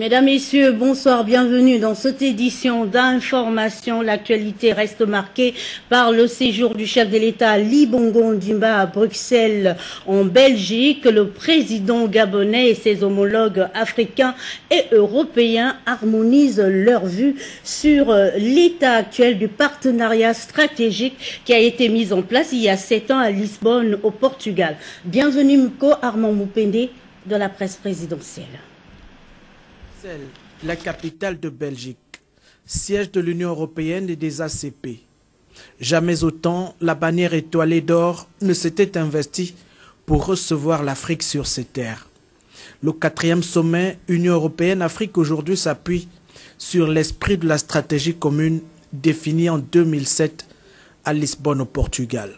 Mesdames, Messieurs, bonsoir, bienvenue dans cette édition d'information. L'actualité reste marquée par le séjour du chef de l'État Ali Bongo Ondimba à Bruxelles en Belgique. Le président gabonais et ses homologues africains et européens harmonisent leur vue sur l'état actuel du partenariat stratégique qui a été mis en place il y a 7 ans à Lisbonne au Portugal. Bienvenue Mko Armand Moupende de la presse présidentielle. La capitale de Belgique, siège de l'Union européenne et des ACP. Jamais autant la bannière étoilée d'or ne s'était investie pour recevoir l'Afrique sur ses terres. Le 4e sommet Union européenne-Afrique aujourd'hui s'appuie sur l'esprit de la stratégie commune définie en 2007 à Lisbonne au Portugal.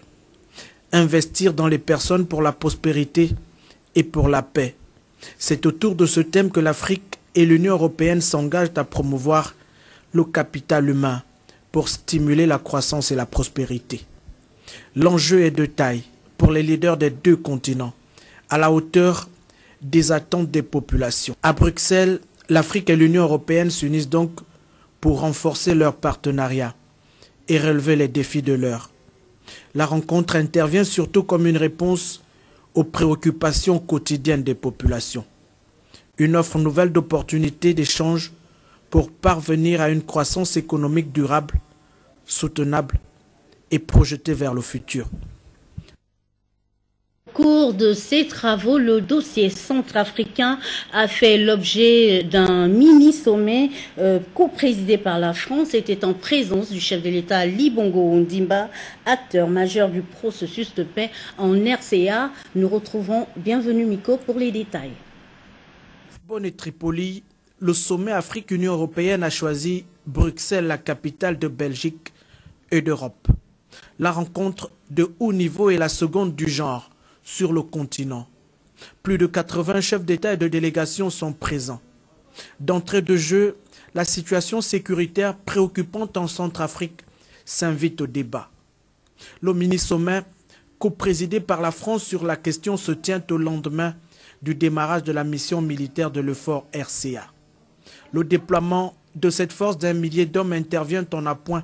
Investir dans les personnes pour la prospérité et pour la paix. C'est autour de ce thème que l'Afrique et l'Union européenne s'engagent à promouvoir le capital humain pour stimuler la croissance et la prospérité. L'enjeu est de taille pour les leaders des deux continents, à la hauteur des attentes des populations. À Bruxelles, l'Afrique et l'Union européenne s'unissent donc pour renforcer leur partenariat et relever les défis de l'heure. La rencontre intervient surtout comme une réponse aux préoccupations quotidiennes des populations. Une offre nouvelle d'opportunités d'échange pour parvenir à une croissance économique durable, soutenable et projetée vers le futur. Au cours de ces travaux, le dossier centrafricain a fait l'objet d'un mini-sommet co-présidé par la France. C'était en présence du chef de l'État Ali Bongo Ondimba, acteur majeur du processus de paix en RCA. Nous retrouvons Bienvenue Miko pour les détails. Lisbonne et Tripoli, le sommet Afrique-Union européenne a choisi Bruxelles, la capitale de Belgique et d'Europe. La rencontre de haut niveau est la seconde du genre sur le continent. Plus de 80 chefs d'État et de délégation sont présents. D'entrée de jeu, la situation sécuritaire préoccupante en Centrafrique s'invite au débat. Le mini-sommet, co-présidé par la France sur la question, se tient au lendemain du démarrage de la mission militaire de l'EUFOR RCA. Le déploiement de cette force d'1 millier d'hommes intervient en appoint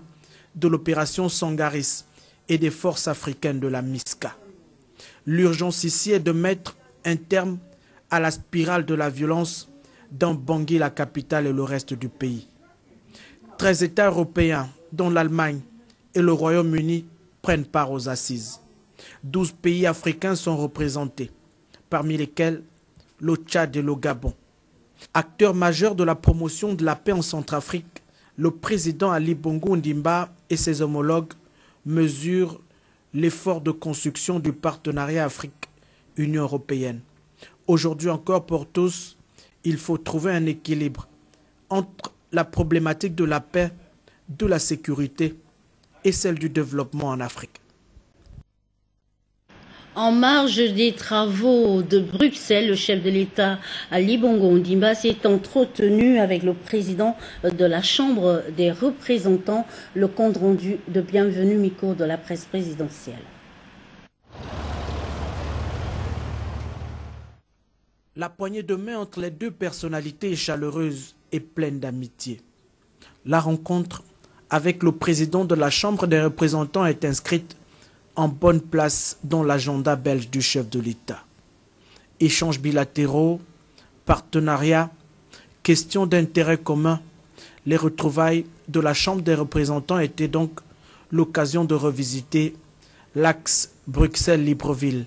de l'opération Sangaris et des forces africaines de la MISCA. L'urgence ici est de mettre un terme à la spirale de la violence dans Bangui, la capitale et le reste du pays. 13 États européens, dont l'Allemagne et le Royaume-Uni, prennent part aux assises. 12 pays africains sont représentés, parmi lesquels le Tchad et le Gabon. Acteur majeur de la promotion de la paix en Centrafrique, le président Ali Bongo Ondimba et ses homologues mesurent l'effort de construction du partenariat Afrique-Union européenne. Aujourd'hui encore pour tous, il faut trouver un équilibre entre la problématique de la paix, de la sécurité et celle du développement en Afrique. En marge des travaux de Bruxelles, le chef de l'État Ali Bongo Ondimba s'est entretenu avec le président de la Chambre des représentants. Le compte rendu de Bienvenue Miko de la presse présidentielle. La poignée de main entre les deux personnalités est chaleureuse et pleine d'amitié. La rencontre avec le président de la Chambre des représentants est inscrite en bonne place dans l'agenda belge du chef de l'État. Échanges bilatéraux, partenariats, questions d'intérêt commun, les retrouvailles de la Chambre des représentants étaient donc l'occasion de revisiter l'axe Bruxelles-Libreville,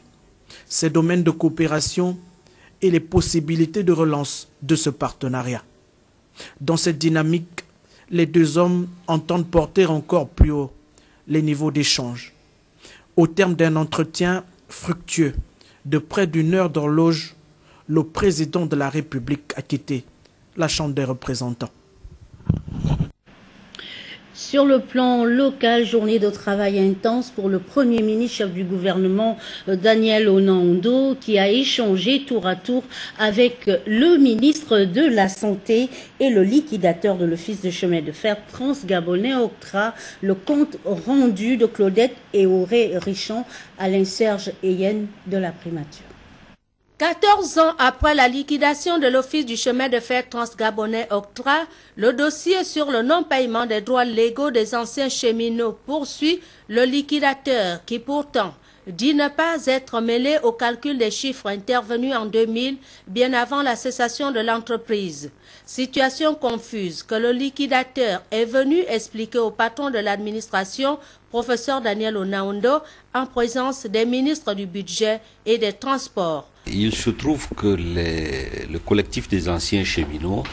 ses domaines de coopération et les possibilités de relance de ce partenariat. Dans cette dynamique, les deux hommes entendent porter encore plus haut les niveaux d'échange. Au terme d'un entretien fructueux de près d'1 heure d'horloge, le président de la République a quitté la Chambre des représentants. Sur le plan local, journée de travail intense pour le Premier ministre, chef du gouvernement Daniel Onaondo, qui a échangé tour à tour avec le ministre de la Santé et le liquidateur de l'Office de chemin de fer transgabonais Octra. Le compte rendu de Claudette et Auré Richon, Alain Serge Eyen de la primature. 14 ans après la liquidation de l'Office du chemin de fer transgabonais Octra, le dossier sur le non-paiement des droits légaux des anciens cheminots poursuit le liquidateur qui pourtant dit ne pas être mêlé au calcul des chiffres intervenus en 2000, bien avant la cessation de l'entreprise. Situation confuse que le liquidateur est venu expliquer au patron de l'administration, professeur Daniel Onaondo, en présence des ministres du Budget et des Transports. Il se trouve que le collectif des anciens cheminots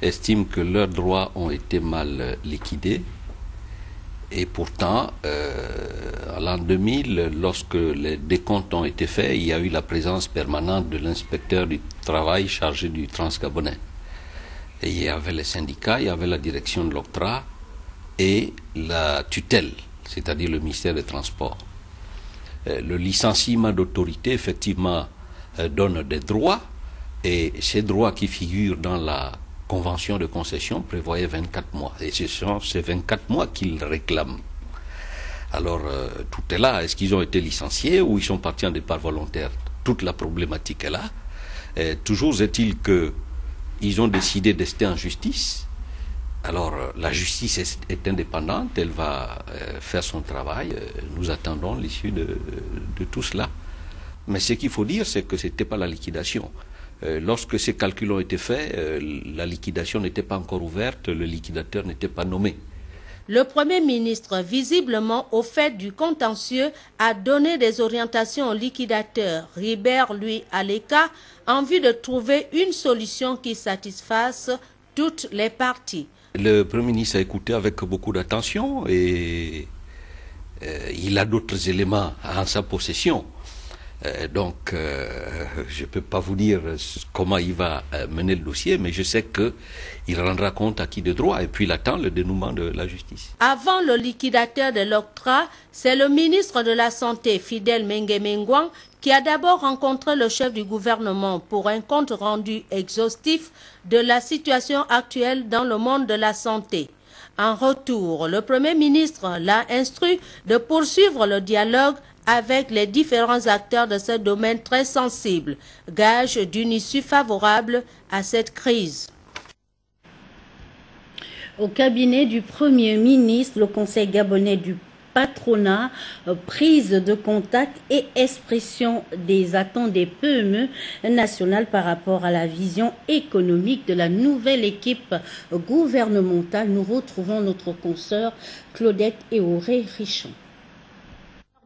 estime que leurs droits ont été mal liquidés. Et pourtant, en l'an 2000, lorsque les décomptes ont été faits, il y a eu la présence permanente de l'inspecteur du travail chargé du Transgabonais. Et il y avait les syndicats, il y avait la direction de l'Octra et la tutelle, c'est-à-dire le ministère des Transports. Le licenciement d'autorité, effectivement, donne des droits, et ces droits qui figurent dans la convention de concession prévoyait 24 mois. Et ce sont ces 24 mois qu'ils réclament. Alors, tout est là. Est-ce qu'ils ont été licenciés ou ils sont partis en départ volontaire? Toute la problématique est là. Toujours est-il qu'ils ont décidé d'ester en justice. Alors, la justice est indépendante. Elle va faire son travail. Nous attendons l'issue de tout cela. Mais ce qu'il faut dire, c'est que ce n'était pas la liquidation. Lorsque ces calculs ont été faits, la liquidation n'était pas encore ouverte, le liquidateur n'était pas nommé. Le Premier ministre, visiblement au fait du contentieux, a donné des orientations au liquidateur, Ribert, lui, à l'écart, en vue de trouver une solution qui satisfasse toutes les parties. Le Premier ministre a écouté avec beaucoup d'attention et il a d'autres éléments en sa possession. Donc, je ne peux pas vous dire comment il va mener le dossier, mais je sais qu'il rendra compte à qui de droit et puis il attend le dénouement de la justice. Avant le liquidateur de l'Octra, c'est le ministre de la Santé, Fidèle Mengemengouan, qui a d'abord rencontré le chef du gouvernement pour un compte rendu exhaustif de la situation actuelle dans le monde de la santé. En retour, le Premier ministre l'a instruit de poursuivre le dialogue avec les différents acteurs de ce domaine très sensible, gage d'une issue favorable à cette crise. Au cabinet du Premier ministre, le Conseil gabonais du patronat, prise de contact et expression des attentes des PME nationales par rapport à la vision économique de la nouvelle équipe gouvernementale. Nous retrouvons notre consoeur Claudette Eoré Richon.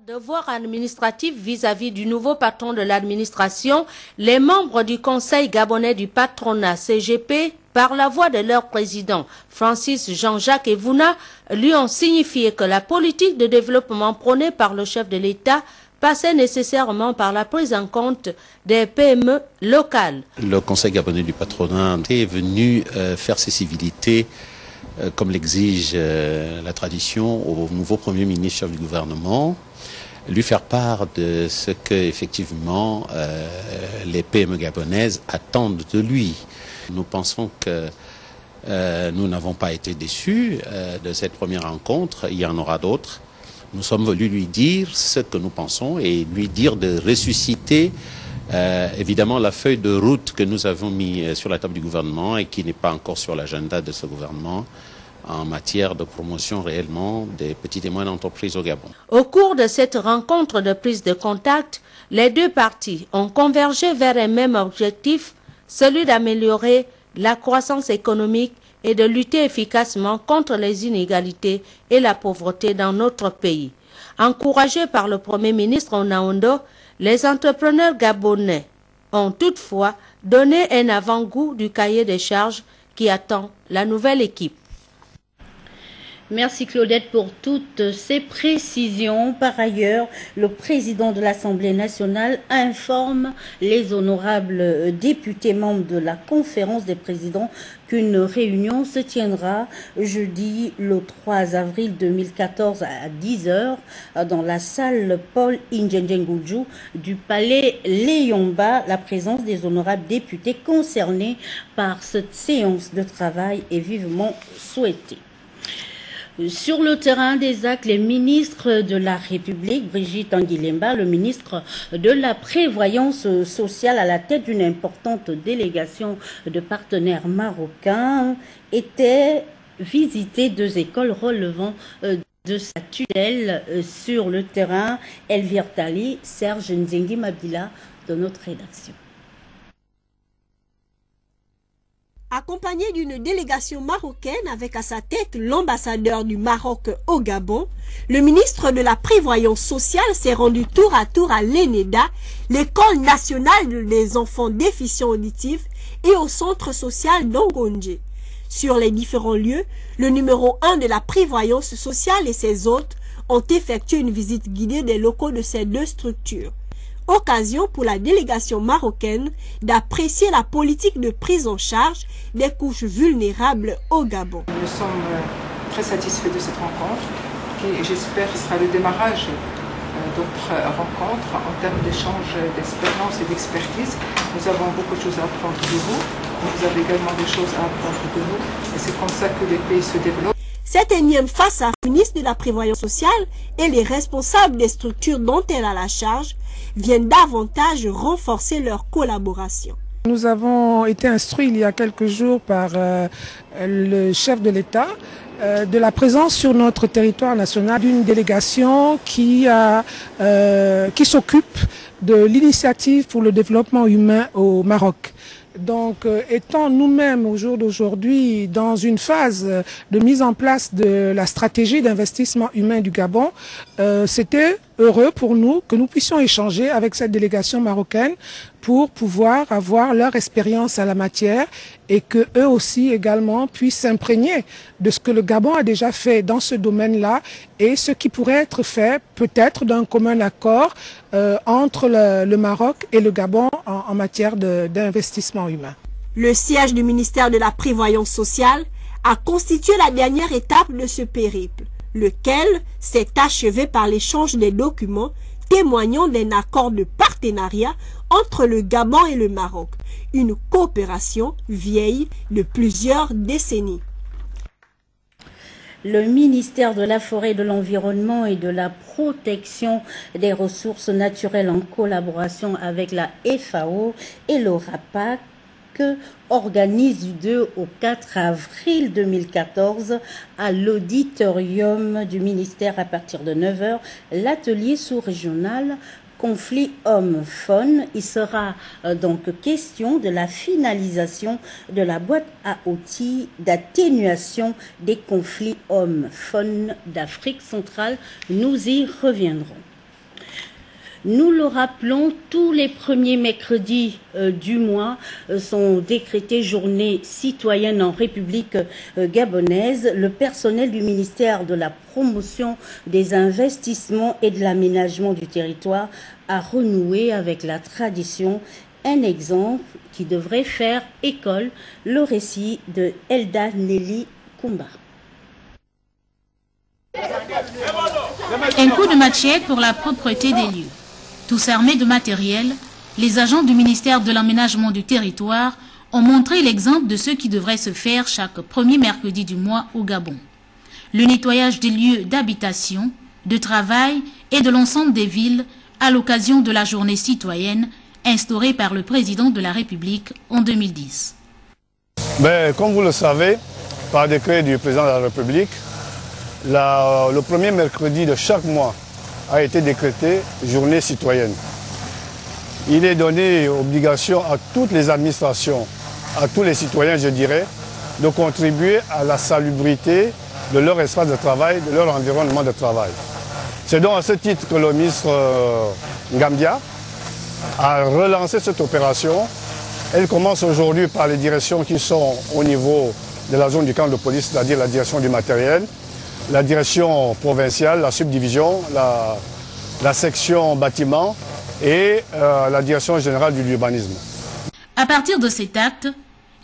Devoir administratif vis-à-vis du nouveau patron de l'administration, les membres du Conseil gabonais du patronat CGP, par la voix de leur président Francis Jean-Jacques Evouna, lui ont signifié que la politique de développement prônée par le chef de l'État passait nécessairement par la prise en compte des PME locales. Le Conseil gabonais du patronat est venu faire ses civilités, comme l'exige la tradition, au nouveau Premier ministre chef du gouvernement, lui faire part de ce que effectivement les PME gabonaises attendent de lui. Nous pensons que nous n'avons pas été déçus de cette première rencontre, il y en aura d'autres. Nous sommes venus lui dire ce que nous pensons et lui dire de ressusciter évidemment la feuille de route que nous avons mis sur la table du gouvernement et qui n'est pas encore sur l'agenda de ce gouvernement, en matière de promotion réellement des petites et moyennes entreprises au Gabon. Au cours de cette rencontre de prise de contact, les deux parties ont convergé vers un même objectif, celui d'améliorer la croissance économique et de lutter efficacement contre les inégalités et la pauvreté dans notre pays. Encouragés par le Premier ministre Onaondo, les entrepreneurs gabonais ont toutefois donné un avant-goût du cahier des charges qui attend la nouvelle équipe. Merci Claudette pour toutes ces précisions. Par ailleurs, le président de l'Assemblée nationale informe les honorables députés membres de la conférence des présidents qu'une réunion se tiendra jeudi le 3 avril 2014 à 10h dans la salle Paul Indjenjengoudjou du palais Léomba. La présence des honorables députés concernés par cette séance de travail est vivement souhaitée. Sur le terrain des actes, les ministres de la République, Brigitte Anguilemba, le ministre de la Prévoyance sociale à la tête d'une importante délégation de partenaires marocains, étaient visiter 2 écoles relevant de sa tutelle sur le terrain. Elvire Tali, Serge Nzengi Mabila de notre rédaction. Accompagné d'une délégation marocaine avec à sa tête l'ambassadeur du Maroc au Gabon, le ministre de la Prévoyance sociale s'est rendu tour à tour à l'ENEDA, l'école nationale des enfants déficients auditifs, et au centre social d'Ongondje. Sur les différents lieux, le numéro 1 de la Prévoyance sociale et ses hôtes ont effectué une visite guidée des locaux de ces 2 structures. Occasion pour la délégation marocaine d'apprécier la politique de prise en charge des couches vulnérables au Gabon. Nous sommes très satisfaits de cette rencontre qui, j'espère, sera le démarrage d'autres rencontres en termes d'échange d'expérience et d'expertise. Nous avons beaucoup de choses à apprendre de vous. Vous avez également des choses à apprendre de nous. Et c'est comme ça que les pays se développent. Cette énième face à la ministre de la Prévoyance sociale et les responsables des structures dont elle a la charge viennent davantage renforcer leur collaboration. Nous avons été instruits il y a quelques jours par le chef de l'État de la présence sur notre territoire national d'une délégation qui s'occupe de l'initiative pour le développement humain au Maroc. Donc, étant nous-mêmes au jour d'aujourd'hui dans une phase de mise en place de la stratégie d'investissement humain du Gabon, c'était heureux pour nous que nous puissions échanger avec cette délégation marocaine pour pouvoir avoir leur expérience à la matière et que eux aussi également puissent s'imprégner de ce que le Gabon a déjà fait dans ce domaine-là et ce qui pourrait être fait peut-être d'un commun accord entre le Maroc et le Gabon en matière d'investissement humain. Le siège du ministère de la Prévoyance sociale a constitué la dernière étape de ce périple, lequel s'est achevé par l'échange des documents témoignant d'un accord de partenariat entre le Gabon et le Maroc, une coopération vieille de plusieurs décennies. Le ministère de la Forêt, de l'Environnement et de la Protection des Ressources naturelles en collaboration avec la FAO et l'ORAPAC organise du 2 au 4 avril 2014 à l'auditorium du ministère à partir de 9 h l'atelier sous-régional conflit homme-faune. Il sera donc question de la finalisation de la boîte à outils d'atténuation des conflits homme-faune d'Afrique centrale. Nous y reviendrons. Nous le rappelons, tous les premiers mercredis du mois sont décrétés journées citoyennes en République gabonaise. Le personnel du ministère de la Promotion des investissements et de l'aménagement du territoire a renoué avec la tradition. Un exemple qui devrait faire école, le récit de Elda Nelly Kumba. Un coup de machette pour la propreté des lieux. Tous armés de matériel, les agents du ministère de l'Aménagement du Territoire ont montré l'exemple de ce qui devrait se faire chaque premier mercredi du mois au Gabon. Le nettoyage des lieux d'habitation, de travail et de l'ensemble des villes à l'occasion de la journée citoyenne instaurée par le président de la République en 2010. Comme vous le savez, par décret du président de la République, le premier mercredi de chaque mois a été décrété journée citoyenne. Il est donné obligation à toutes les administrations, à tous les citoyens, je dirais, de contribuer à la salubrité de leur espace de travail, de leur environnement de travail. C'est donc à ce titre que le ministre Ngambia a relancé cette opération. Elle commence aujourd'hui par les directions qui sont au niveau de la zone du camp de police, c'est-à-dire la direction du matériel, la direction provinciale, la subdivision, la section bâtiment et la direction générale de l'urbanisme. À partir de cet acte,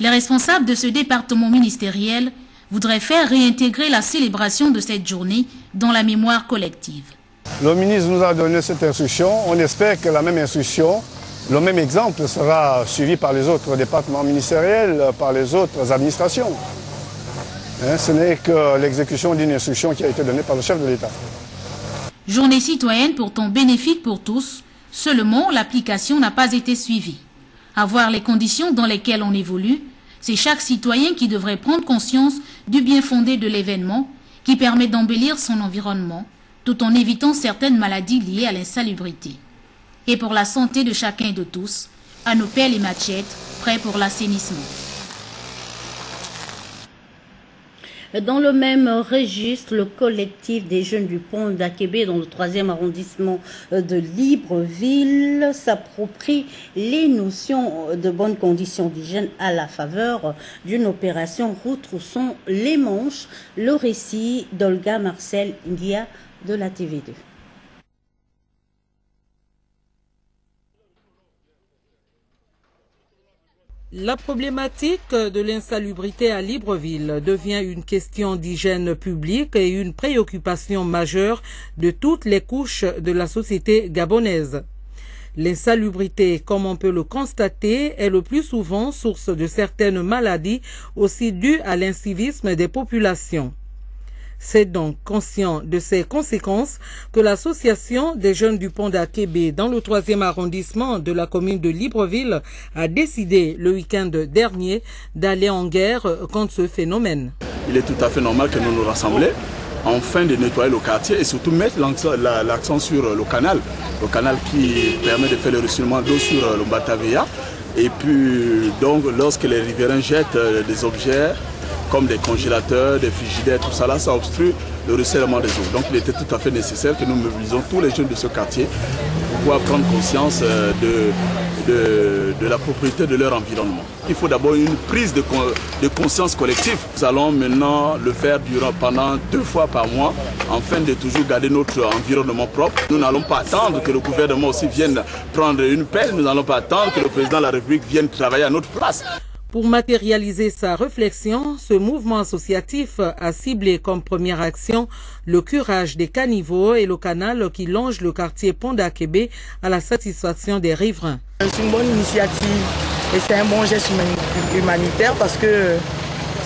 les responsables de ce département ministériel voudraient faire réintégrer la célébration de cette journée dans la mémoire collective. Le ministre nous a donné cette instruction. On espère que la même instruction, le même exemple sera suivi par les autres départements ministériels, par les autres administrations. Ce n'est que l'exécution d'une instruction qui a été donnée par le chef de l'État. Journée citoyenne pourtant bénéfique pour tous, seulement l'application n'a pas été suivie. À voir les conditions dans lesquelles on évolue, c'est chaque citoyen qui devrait prendre conscience du bien fondé de l'événement qui permet d'embellir son environnement tout en évitant certaines maladies liées à l'insalubrité. Et pour la santé de chacun et de tous, à nos pelles et machettes, prêts pour l'assainissement. Dans le même registre, le collectif des jeunes du pont d'Akébé dans le 3e arrondissement de Libreville s'approprie les notions de bonnes conditions d'hygiène à la faveur d'une opération Retroussons les manches. Le récit d'Olga Marcel India de la TV2. La problématique de l'insalubrité à Libreville devient une question d'hygiène publique et une préoccupation majeure de toutes les couches de la société gabonaise. L'insalubrité, comme on peut le constater, est le plus souvent source de certaines maladies aussi dues à l'incivisme des populations. C'est donc conscient de ces conséquences que l'association des jeunes du pont d'Akébé dans le 3e arrondissement de la commune de Libreville a décidé le week-end dernier d'aller en guerre contre ce phénomène. Il est tout à fait normal que nous nous rassemblions afin de nettoyer le quartier et surtout mettre l'accent sur le canal qui permet de faire le ruissellement d'eau sur le Batavia. Et puis donc lorsque les riverains jettent des objets comme des congélateurs, des frigidaires, tout ça là, ça obstrue le ruissellement des eaux. Donc il était tout à fait nécessaire que nous mobilisons tous les jeunes de ce quartier pour pouvoir prendre conscience de la propriété de leur environnement. Il faut d'abord une prise de conscience collective. Nous allons maintenant le faire pendant 2 fois par mois afin de toujours garder notre environnement propre. Nous n'allons pas attendre que le gouvernement aussi vienne prendre une pelle, nous n'allons pas attendre que le président de la République vienne travailler à notre place. Pour matérialiser sa réflexion, ce mouvement associatif a ciblé comme première action le curage des caniveaux et le canal qui longe le quartier Pont d'Akébé à la satisfaction des riverains. C'est une bonne initiative et c'est un bon geste humanitaire parce que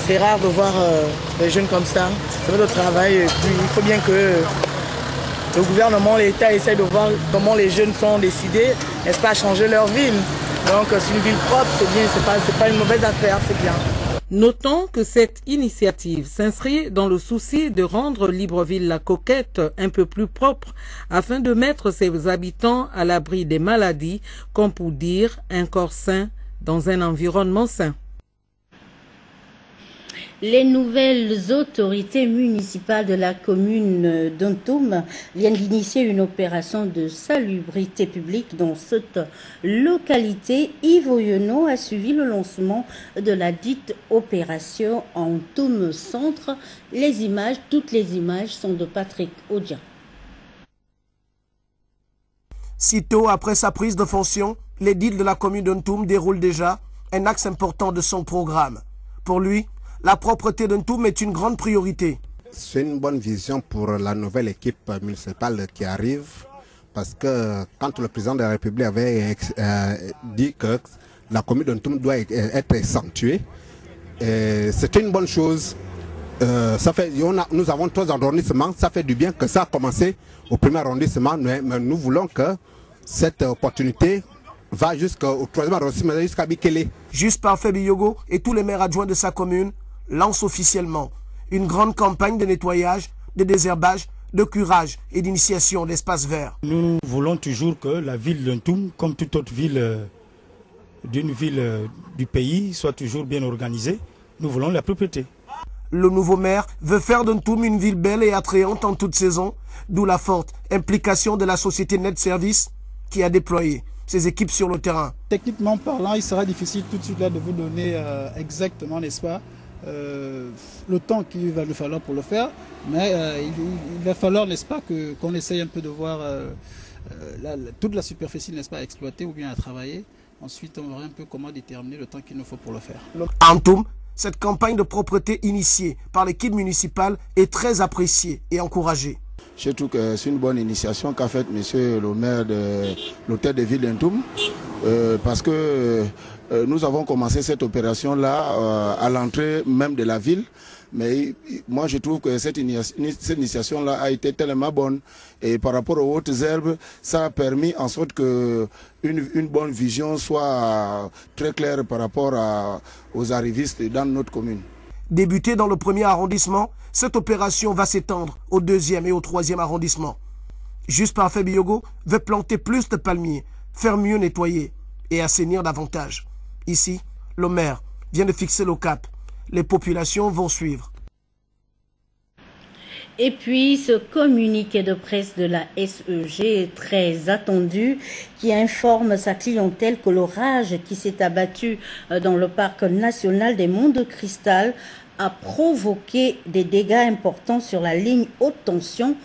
c'est rare de voir des jeunes comme ça. Ça fait le travail et puis il faut bien que le gouvernement, l'État essaie de voir comment les jeunes sont décidés, n'est-ce pas, à changer leur ville. Donc c'est une ville propre, c'est bien, c'est pas une mauvaise affaire, c'est bien. Notons que cette initiative s'inscrit dans le souci de rendre Libreville la Coquette un peu plus propre afin de mettre ses habitants à l'abri des maladies, comme pour dire un corps sain dans un environnement sain. Les nouvelles autorités municipales de la commune d'Ontoum viennent d'initier une opération de salubrité publique dans cette localité. Yves Oyeno a suivi le lancement de la dite opération Ontoum Centre. Toutes les images sont de Patrick Audian. Sitôt après sa prise de fonction, l'édile de la commune d'Ontoum déroule déjà un axe important de son programme. Pour lui, la propreté d'Ontoum est une grande priorité. C'est une bonne vision pour la nouvelle équipe municipale qui arrive, parce que quand le président de la République avait dit que la commune d'Ontoum doit être sanctuée, c'est une bonne chose. Nous avons 3 arrondissements, ça fait du bien que ça a commencé au premier arrondissement, mais nous voulons que cette opportunité va jusqu'au 3e arrondissement, jusqu'à Bikele. Juste Parfait Biyogo et tous les maires adjoints de sa commune lancent officiellement une grande campagne de nettoyage, de désherbage, de curage et d'initiation d'espaces verts. Nous voulons toujours que la ville d'Ontoum, comme toute autre ville d'une ville du pays, soit toujours bien organisée. Nous voulons la propreté. Le nouveau maire veut faire d'Ontoum une ville belle et attrayante en toute saison, d'où la forte implication de la société Net Service qui a déployé ses équipes sur le terrain. Techniquement parlant, il sera difficile tout de suite là de vous donner exactement, n'est-ce pas, le temps qu'il va nous falloir pour le faire, mais il va falloir, n'est-ce pas, qu'on essaye un peu de voir toute la superficie, n'est-ce pas, à exploiter ou bien à travailler. Ensuite, on verra un peu comment déterminer le temps qu'il nous faut pour le faire. À Ontoum, cette campagne de propreté initiée par l'équipe municipale est très appréciée et encouragée. Je trouve que c'est une bonne initiation qu'a faite monsieur le maire de l'hôtel de ville d'Ontoum, parce que nous avons commencé cette opération-là à l'entrée même de la ville. Mais moi, je trouve que cette initiation-là a été tellement bonne. Et par rapport aux hautes herbes, ça a permis en sorte que une bonne vision soit très claire par rapport aux arrivistes dans notre commune. Débutée dans le 1er arrondissement, cette opération va s'étendre au 2e et au 3e arrondissement. Juste Parfait Biogo veut planter plus de palmiers, faire mieux nettoyer et assainir davantage. Ici, le maire vient de fixer le cap. Les populations vont suivre. Et puis, ce communiqué de presse de la SEG est très attendu, qui informe sa clientèle que l'orage qui s'est abattu dans le parc national des Monts de Cristal a provoqué des dégâts importants sur la ligne haute tension,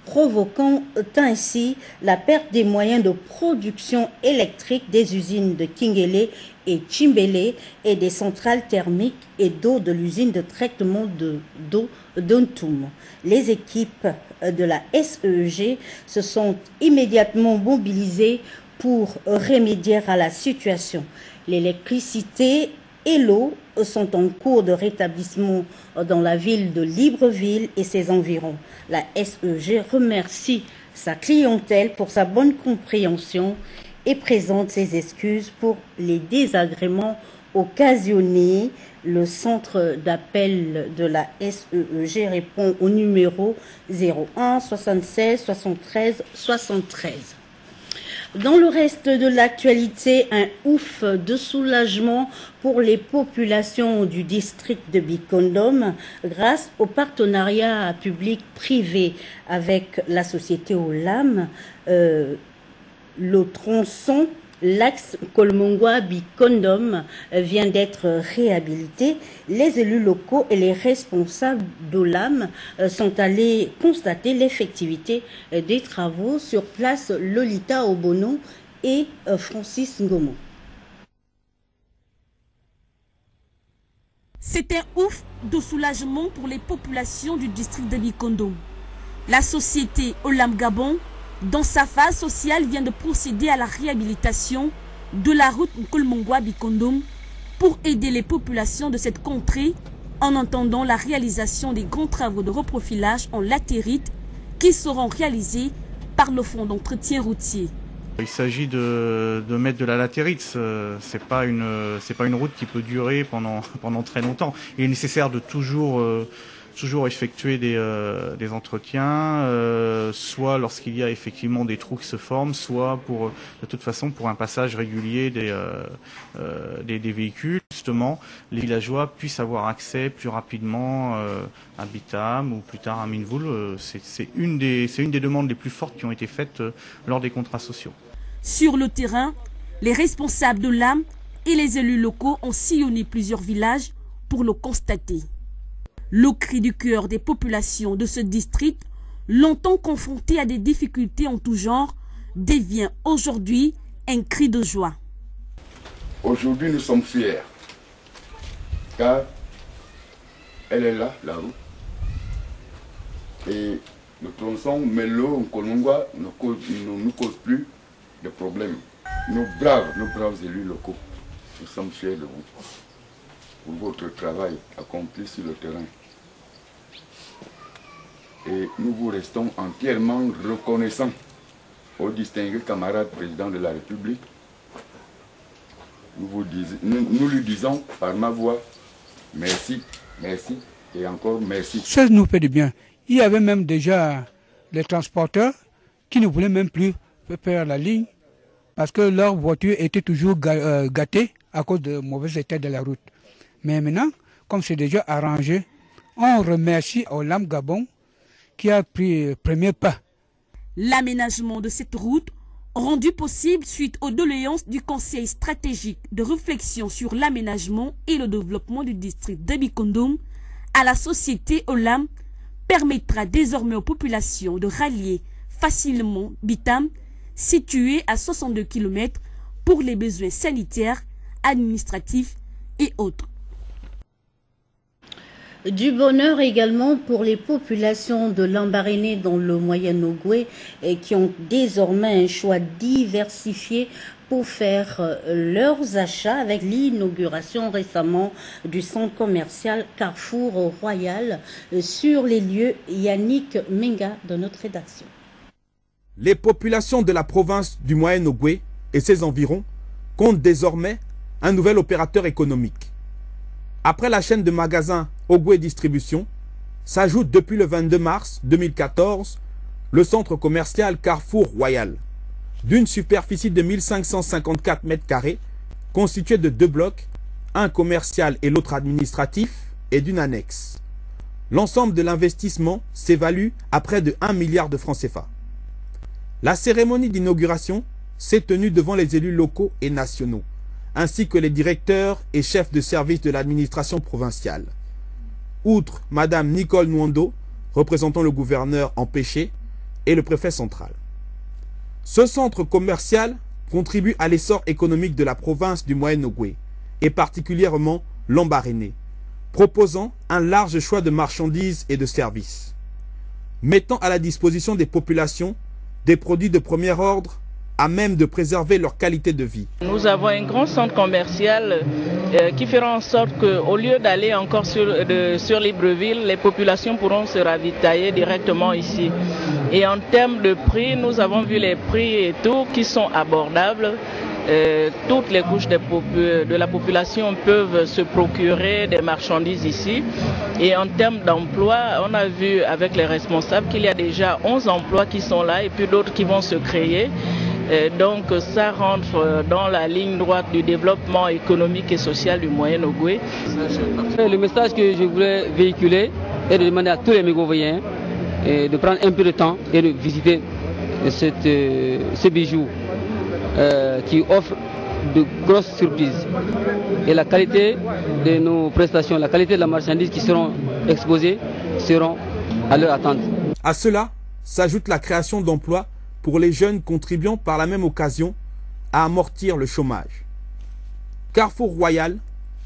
provoquant ainsi la perte des moyens de production électrique des usines de Kingele et Chimbele et des centrales thermiques et d'eau de l'usine de traitement d'eau d'Ontoum. Les équipes de la SEG se sont immédiatement mobilisées pour remédier à la situation. L'électricité et l'eau sont en cours de rétablissement dans la ville de Libreville et ses environs. La SEG remercie sa clientèle pour sa bonne compréhension et présente ses excuses pour les désagréments occasionnés. Le centre d'appel de la SEG répond au numéro 01 76 73 73. Dans le reste de l'actualité, un ouf de soulagement pour les populations du district de Bikondom grâce au partenariat public-privé avec la société Olam. Le tronçon l'axe Kolmongwa-Bikondom vient d'être réhabilité. Les élus locaux et les responsables d'Olam sont allés constater l'effectivité des travaux sur place. Lolita Obono et Francis Ngomo. C'est un ouf de soulagement pour les populations du district de Bikondom. La société Olam Gabon, dans sa phase sociale, vient de procéder à la réhabilitation de la route Kolmongwa-Bikondom pour aider les populations de cette contrée en entendant la réalisation des grands travaux de reprofilage en latérite qui seront réalisés par le fonds d'entretien routier. Il s'agit de mettre de la latérite. C'est pas une route qui peut durer pendant très longtemps. Il est nécessaire de toujours effectuer des entretiens, soit lorsqu'il y a effectivement des trous qui se forment, soit de toute façon pour un passage régulier des véhicules. Justement, les villageois puissent avoir accès plus rapidement à Bitam ou plus tard à Minvoul. C'est une des demandes les plus fortes qui ont été faites lors des contrats sociaux. Sur le terrain, les responsables de l'AM et les élus locaux ont sillonné plusieurs villages pour le constater. Le cri du cœur des populations de ce district, longtemps confronté à des difficultés en tout genre, devient aujourd'hui un cri de joie. Aujourd'hui, nous sommes fiers, car elle est là, la route. Et le tronçon Melo-Nkolongwa ne nous cause plus de problèmes. Nos braves élus locaux, nous sommes fiers de vous, pour votre travail accompli sur le terrain. Et nous vous restons entièrement reconnaissants aux distingués camarades présidents de la République. Nous lui disons par ma voix, merci, merci et encore merci. Ça nous fait du bien. Il y avait même déjà les transporteurs qui ne voulaient même plus faire la ligne parce que leur voiture était toujours gâtée à cause de mauvais état de la route. Mais maintenant, comme c'est déjà arrangé, on remercie Olam Gabon qui a pris le premier pas. L'aménagement de cette route, rendu possible suite aux doléances du Conseil stratégique de réflexion sur l'aménagement et le développement du district de Bikondom à la société Olam, permettra désormais aux populations de rallier facilement Bitam, situé à 62 km, pour les besoins sanitaires, administratifs et autres. Du bonheur également pour les populations de Lambaréné dans le Moyen-Ogooué qui ont désormais un choix diversifié pour faire leurs achats avec l'inauguration récemment du centre commercial Carrefour Royal. Sur les lieux, Yannick Menga de notre rédaction. Les populations de la province du Moyen-Ogooué et ses environs comptent désormais un nouvel opérateur économique. Après la chaîne de magasins Ogooué Distribution, s'ajoute depuis le 22 mars 2014 le centre commercial Carrefour Royal, d'une superficie de 1554 m², constitué de 2 blocs, un commercial et l'autre administratif, et d'une annexe. L'ensemble de l'investissement s'évalue à près de 1 milliard de francs CFA. La cérémonie d'inauguration s'est tenue devant les élus locaux et nationaux, ainsi que les directeurs et chefs de service de l'administration provinciale. Outre Madame Nicole Nwando, représentant le gouverneur empêché, et le préfet central. Ce centre commercial contribue à l'essor économique de la province du Moyen-Ogooué, et particulièrement Lambaréné, proposant un large choix de marchandises et de services, mettant à la disposition des populations des produits de premier ordre à même de préserver leur qualité de vie. Nous avons un grand centre commercial qui fera en sorte qu'au lieu d'aller encore sur Libreville, les populations pourront se ravitailler directement ici. Et en termes de prix, nous avons vu les prix et tout qui sont abordables. Toutes les couches de la population peuvent se procurer des marchandises ici. Et en termes d'emploi, on a vu avec les responsables qu'il y a déjà 11 emplois qui sont là et puis d'autres qui vont se créer. Donc ça rentre dans la ligne droite du développement économique et social du Moyen-Ogooué. Le message que je voulais véhiculer est de demander à tous les Mégovoyens de prendre un peu de temps et de visiter ce bijou qui offre de grosses surprises. Et la qualité de nos prestations, la qualité de la marchandise qui seront exposées seront à leur attente. À cela s'ajoute la création d'emplois pour les jeunes contribuant par la même occasion à amortir le chômage. Carrefour Royal,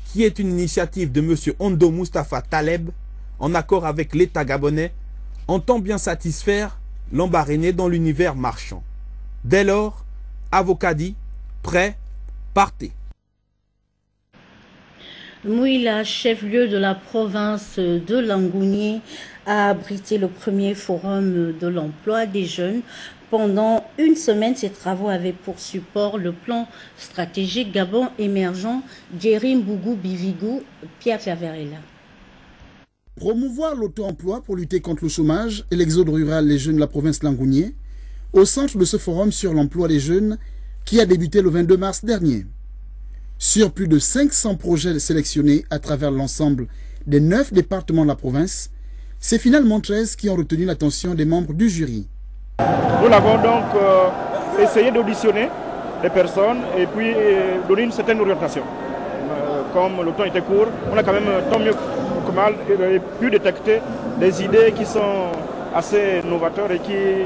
qui est une initiative de M. Ondo Mustafa Taleb, en accord avec l'État gabonais, entend bien satisfaire Lambaréné dans l'univers marchand. Dès lors, Avocadi, prêt, partez. Mouila, chef-lieu de la province de Langounié, a abrité le premier forum de l'emploi des jeunes. Pendant une semaine, ces travaux avaient pour support le plan stratégique Gabon émergent Djerim Bougou Bivigou, Pierre Ferverella. Promouvoir l'auto-emploi pour lutter contre le chômage et l'exode rural des jeunes de la province Langounié, au centre de ce forum sur l'emploi des jeunes qui a débuté le 22 mars dernier. Sur plus de 500 projets sélectionnés à travers l'ensemble des 9 départements de la province, c'est finalement 13 qui ont retenu l'attention des membres du jury. Nous avons donc essayé d'auditionner les personnes et puis donner une certaine orientation. Comme le temps était court, on a quand même tant mieux que mal pu détecter des idées qui sont assez novateurs et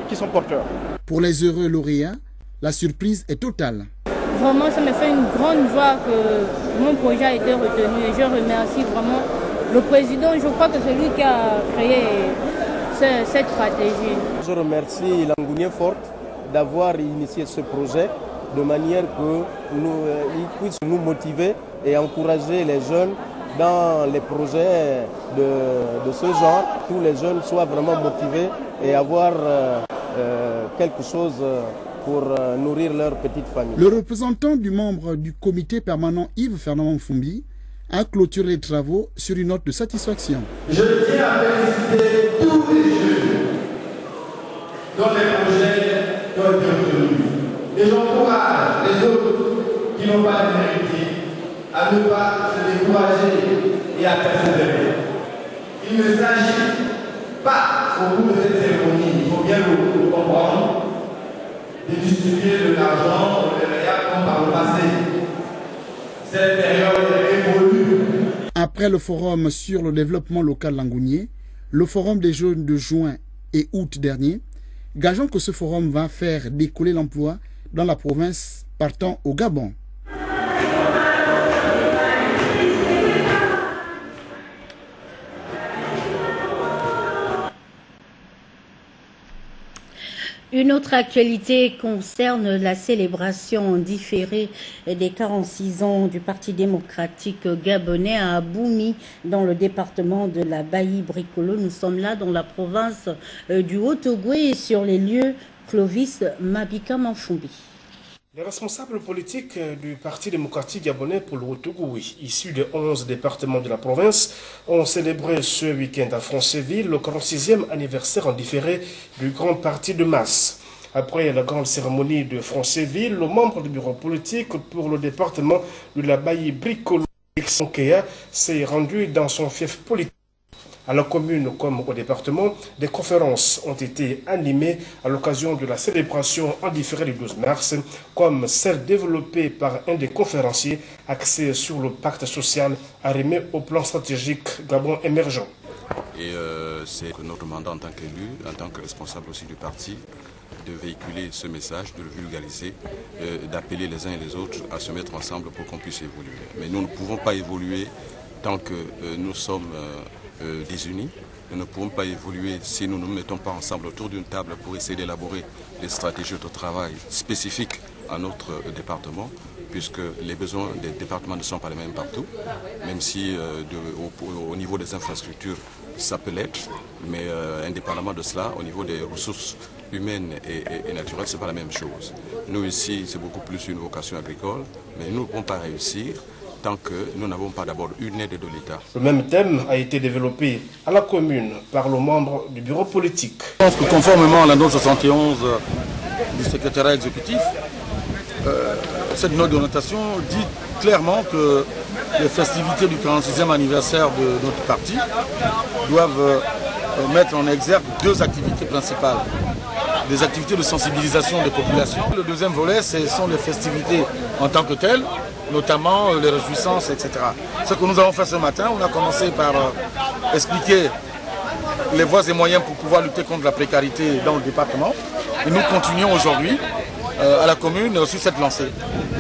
qui sont porteurs. Pour les heureux lauréats, la surprise est totale. Vraiment, ça me fait une grande joie que mon projet a été retenu et je remercie vraiment le président. Je crois que c'est lui qui a créé cette stratégie. Je remercie Langounié Forte d'avoir initié ce projet de manière qu'il puisse nous motiver et encourager les jeunes dans les projets de ce genre. Tous les jeunes soient vraiment motivés et avoir quelque chose pour nourrir leur petite famille. Le représentant du membre du comité permanent Yves Fernand Fumbi a clôturé les travaux sur une note de satisfaction. Je tiens à féliciter tous les jeunes dont les projets ont été retenus. Et j'encourage les autres qui n'ont pas mérité à ne pas se décourager et à persévérer. Il ne s'agit pas, au bout de cette cérémonie, il faut bien le comprendre, de distribuer de l'argent aux réels comme par le passé. Cette période est révolue. Après le forum sur le développement local langounier, le forum des jeunes de juin et août dernier, gageons que ce forum va faire décoller l'emploi dans la province partant au Gabon. Une Une autre actualité concerne la célébration différée des 46 ans du Parti démocratique gabonais à Aboumi, dans le département de la Baïi-Bricolo. Nous sommes là dans la province du Haut-Ogooué et sur les lieux Clovis Mabika Manfumbi. Les responsables politiques du Parti démocratique gabonais pour le Haut-Ogooué, issus des 11 départements de la province, ont célébré ce week-end à Franceville le 46e anniversaire en différé du grand parti de masse. Après la grande cérémonie de Franceville, le membre du bureau politique pour le département de la Baïi-Bricolo, Félix Onkeya, s'est rendu dans son fief politique. À la commune comme au département, des conférences ont été animées à l'occasion de la célébration en différé du 12 mars, comme celle développée par un des conférenciers axée sur le pacte social arrimé au plan stratégique Gabon émergent. Et c'est notre mandat en tant qu'élu, en tant que responsable aussi du parti, de véhiculer ce message, de le vulgariser, d'appeler les uns et les autres à se mettre ensemble pour qu'on puisse évoluer. Mais nous ne pouvons pas évoluer tant que nous sommes désunis. Nous ne pourrons pas évoluer si nous ne nous mettons pas ensemble autour d'une table pour essayer d'élaborer des stratégies de travail spécifiques à notre département, puisque les besoins des départements ne sont pas les mêmes partout, même si au niveau des infrastructures, ça peut l'être, mais indépendamment de cela, au niveau des ressources humaines et naturelles, ce n'est pas la même chose. Nous ici, c'est beaucoup plus une vocation agricole, mais nous ne pouvons pas réussir tant que nous n'avons pas d'abord une aide de l'État. Le même thème a été développé à la commune par le membre du bureau politique. Je pense que conformément à la note 71 du secrétariat exécutif, cette note d'orientation dit clairement que les festivités du 46e anniversaire de notre parti doivent mettre en exergue deux activités principales. Des activités de sensibilisation des populations. Le deuxième volet, ce sont les festivités en tant que telles, notamment les réjouissances, etc. Ce que nous avons fait ce matin, on a commencé par expliquer les voies et moyens pour pouvoir lutter contre la précarité dans le département. Et nous continuons aujourd'hui à la commune sur cette lancée.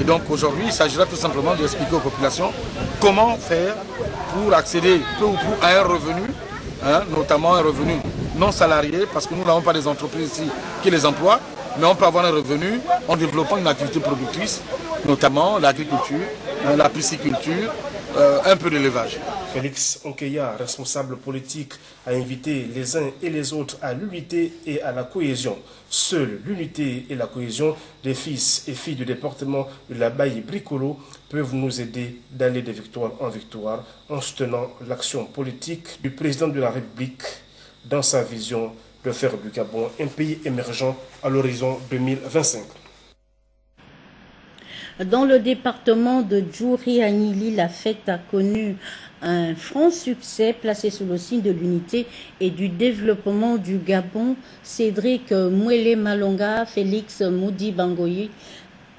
Et donc aujourd'hui, il s'agira tout simplement d'expliquer aux populations comment faire pour accéder peu ou prou à un revenu, notamment un revenu non salarié, parce que nous n'avons pas des entreprises ici qui les emploient, mais on peut avoir un revenu en développant une activité productrice, notamment l'agriculture, la pisciculture, un peu d'élevage. Félix Onkeya, responsable politique, a invité les uns et les autres à l'unité et à la cohésion. Seule l'unité et la cohésion des fils et filles du département de la Baïi-Bricolo peuvent nous aider d'aller de victoire en victoire en soutenant l'action politique du président de la République dans sa vision de faire du Gabon un pays émergent à l'horizon 2025. Dans le département de Djouri-Anili, la fête a connu un franc succès placé sous le signe de l'unité et du développement du Gabon. Cédric Mouele Malonga, Félix Moudi Bangoyi,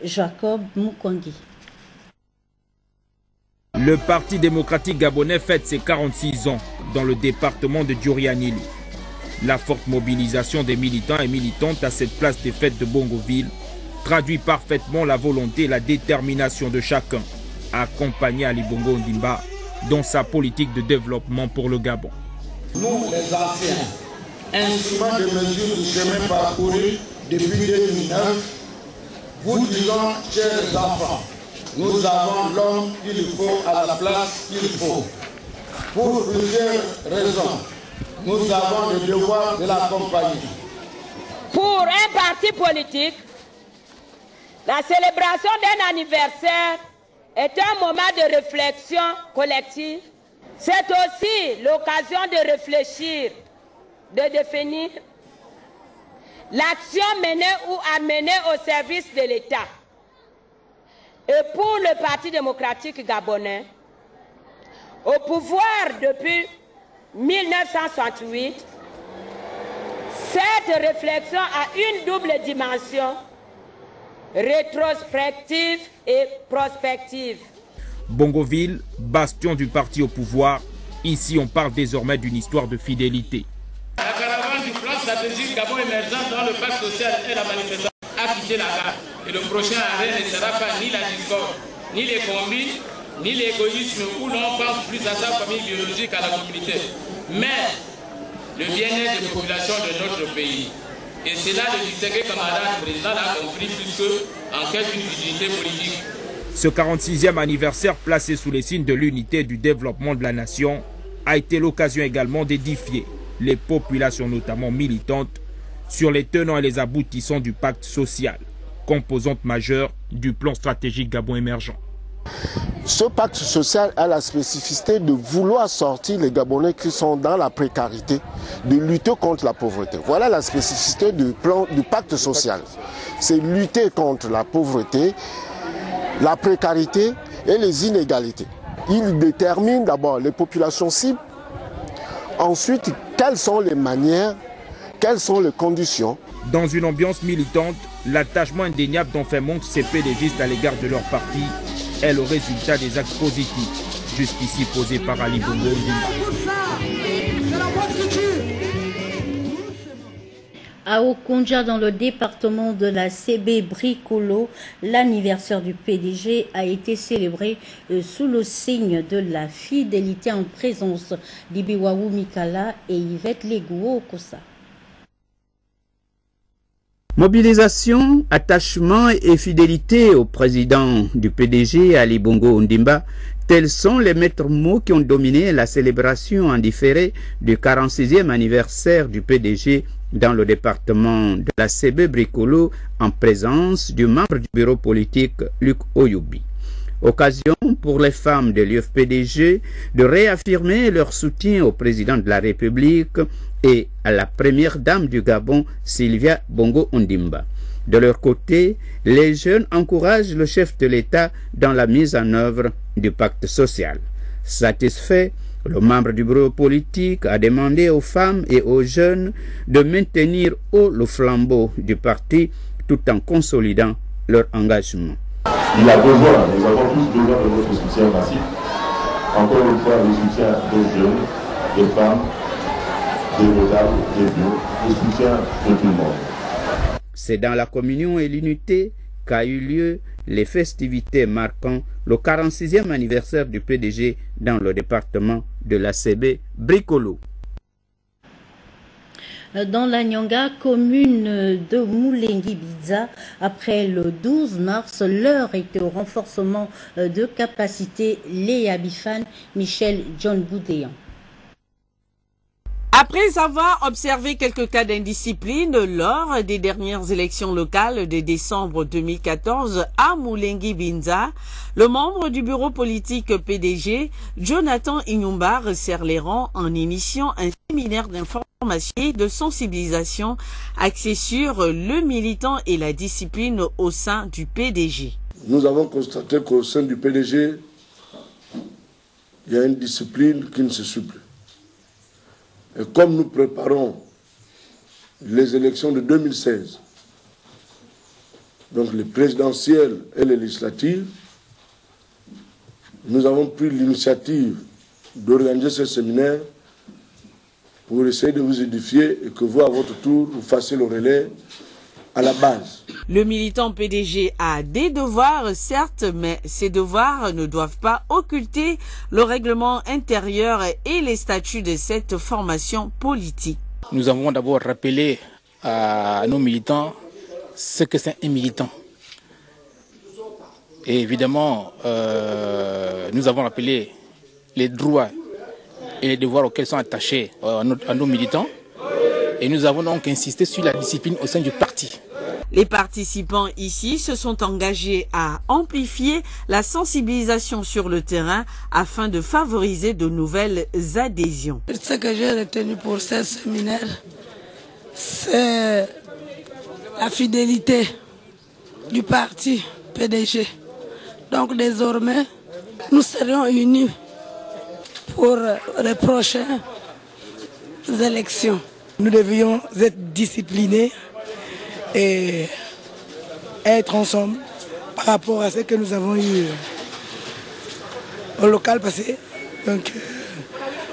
Jacob Mukwangi. Le Parti démocratique gabonais fête ses 46 ans dans le département de Djouri-Anili. La forte mobilisation des militants et militantes à cette place des fêtes de Bongoville traduit parfaitement la volonté et la détermination de chacun à accompagner Ali Bongo Ondimba dans sa politique de développement pour le Gabon. Nous, les anciens, instruments de mesure du chemin parcouru depuis 2009, vous disons, chers enfants, nous avons l'homme qu'il faut à la place qu'il faut. Pour plusieurs raisons, nous avons le devoir de l'accompagner. Pour un parti politique, la célébration d'un anniversaire est un moment de réflexion collective. C'est aussi l'occasion de réfléchir, de définir l'action menée ou amenée au service de l'État. Et pour le Parti démocratique gabonais, au pouvoir depuis 1968, cette réflexion a une double dimension, rétrospective et prospective. Bongoville, bastion du parti au pouvoir, ici on parle désormais d'une histoire de fidélité. La caravane du plan stratégique Gabon émergent dans le pacte social et la manifestation a quitté la gare. Et le prochain arrêt ne sera pas ni la discorde, ni les combis, ni l'égoïsme où l'on pense plus à sa famille biologique, à la communauté, mais le bien-être des populations de notre pays. Et c'est là le distingué camarade président l'a compris plus qu'en quête d'une utilité politique. Ce 46e anniversaire placé sous les signes de l'unité et du développement de la nation a été l'occasion également d'édifier les populations, notamment militantes, sur les tenants et les aboutissants du pacte social, composante majeure du plan stratégique Gabon émergent. Ce pacte social a la spécificité de vouloir sortir les Gabonais qui sont dans la précarité, de lutter contre la pauvreté. Voilà la spécificité du pacte social. C'est lutter contre la pauvreté, la précarité et les inégalités. Il détermine d'abord les populations cibles, ensuite quelles sont les manières, quelles sont les conditions. Dans une ambiance militante, l'attachement indéniable dont fait montre ces PDGistes à l'égard de leur parti est le résultat des actes positifs jusqu'ici posés par Ali Bongo Ondimba. À Okonja, dans le département de la CB Bricolo, l'anniversaire du PDG a été célébré sous le signe de la fidélité en présence d'Ibiwawu Mikala et Yvette Legou Okosa. Mobilisation, attachement et fidélité au président du PDG Ali Bongo Ondimba, tels sont les maîtres mots qui ont dominé la célébration en différé du 46e anniversaire du PDG dans le département de la CB Bricolo en présence du membre du bureau politique Luc Oyoubi. Occasion pour les femmes de l'UFPDG de réaffirmer leur soutien au président de la République et à la première dame du Gabon, Sylvia Bongo Ondimba. De leur côté, les jeunes encouragent le chef de l'État dans la mise en œuvre du pacte social. Satisfait, le membre du bureau politique a demandé aux femmes et aux jeunes de maintenir haut le flambeau du parti tout en consolidant leur engagement. Il a besoin, nous avons tous besoin de votre soutien massif. Encore une fois, le soutien des jeunes, des femmes, des notables, des bureaux, le soutien de tout le monde. C'est dans la communion et l'unité qu'a eu lieu les festivités marquant le 46e anniversaire du PDG dans le département de la CB Bricolo. Dans la Nyanga, commune de Moulengi-Biza, après le 12 mars, l'heure était au renforcement de capacité. Léa Bifan, Michel John Boudéan. Après avoir observé quelques cas d'indiscipline lors des dernières élections locales de décembre 2014 à Moulengi-Binza, le membre du bureau politique PDG, Jonathan Inyumba, resserre les rangs en initiant un séminaire d'information et de sensibilisation axé sur le militant et la discipline au sein du PDG. Nous avons constaté qu'au sein du PDG, il y a une discipline qui ne se suit plus. Et comme nous préparons les élections de 2016, donc les présidentielles et les législatives, nous avons pris l'initiative d'organiser ce séminaire pour essayer de vous édifier et que vous, à votre tour, vous fassiez le relais à la base. Le militant PDG a des devoirs, certes, mais ces devoirs ne doivent pas occulter le règlement intérieur et les statuts de cette formation politique. Nous avons d'abord rappelé à nos militants ce que c'est un militant. Et évidemment, nous avons rappelé les droits et les devoirs auxquels sont attachés à nos militants. Et nous avons donc insisté sur la discipline au sein du parti. Les participants ici se sont engagés à amplifier la sensibilisation sur le terrain afin de favoriser de nouvelles adhésions. Ce que j'ai retenu pour ce séminaire, c'est la fidélité du parti PDG. Donc désormais, nous serons unis pour les prochaines élections. Nous devions être disciplinés et être ensemble par rapport à ce que nous avons eu au local passé. Donc,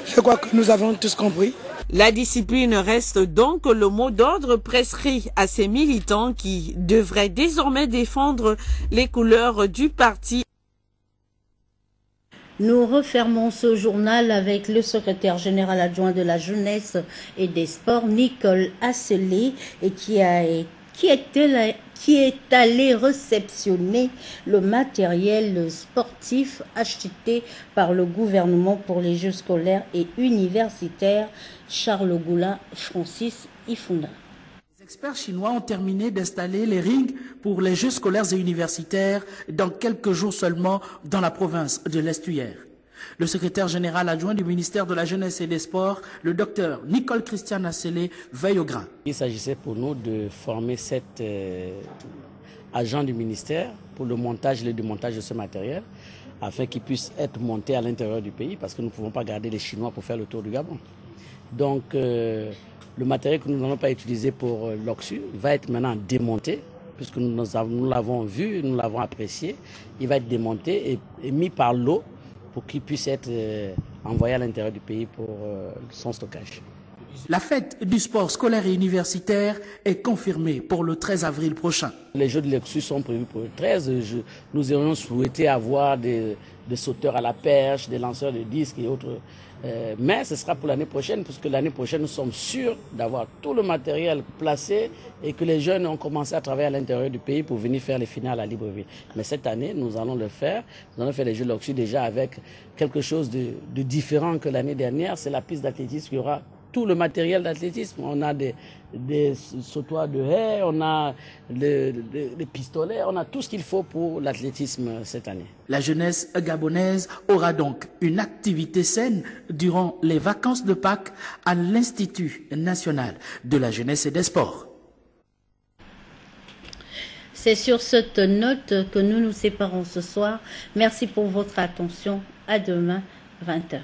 je crois que nous avons tous compris. La discipline reste donc le mot d'ordre prescrit à ces militants qui devraient désormais défendre les couleurs du parti. Nous refermons ce journal avec le secrétaire général adjoint de la jeunesse et des sports, Nicole Asselé, et qui est allé réceptionner le matériel sportif acheté par le gouvernement pour les Jeux scolaires et universitaires. Charles Goula, Francis Ifunda. Les experts chinois ont terminé d'installer les rings pour les Jeux scolaires et universitaires dans quelques jours seulement dans la province de l'Estuaire. Le secrétaire général adjoint du ministère de la Jeunesse et des Sports, le docteur Nicole Christian Asselé, veille au grain. Il s'agissait pour nous de former 7 agents du ministère pour le montage et le démontage de ce matériel, afin qu'il puisse être monté à l'intérieur du pays, parce que nous ne pouvons pas garder les Chinois pour faire le tour du Gabon. Donc, le matériel que nous n'allons pas utiliser pour l'OCSU va être maintenant démonté, puisque nous l'avons vu, nous l'avons apprécié. Il va être démonté et mis par l'eau pour qu'il puisse être envoyé à l'intérieur du pays pour son stockage. La fête du sport scolaire et universitaire est confirmée pour le 13 avril prochain. Les Jeux de l'OCSU sont prévus pour le 13. Nous aurions souhaité avoir des sauteurs à la perche, des lanceurs de disques et autres. Mais ce sera pour l'année prochaine, puisque l'année prochaine, nous sommes sûrs d'avoir tout le matériel placé et que les jeunes ont commencé à travailler à l'intérieur du pays pour venir faire les finales à Libreville. Mais cette année, nous allons le faire. Nous allons faire les Jeux de l'OCSU déjà avec quelque chose de différent que l'année dernière. C'est la piste d'athlétisme qui aura tout le matériel d'athlétisme. On a des sautoirs de haies, on a des pistolets, on a tout ce qu'il faut pour l'athlétisme cette année. La jeunesse gabonaise aura donc une activité saine durant les vacances de Pâques à l'Institut national de la jeunesse et des sports. C'est sur cette note que nous nous séparons ce soir. Merci pour votre attention. À demain, 20h.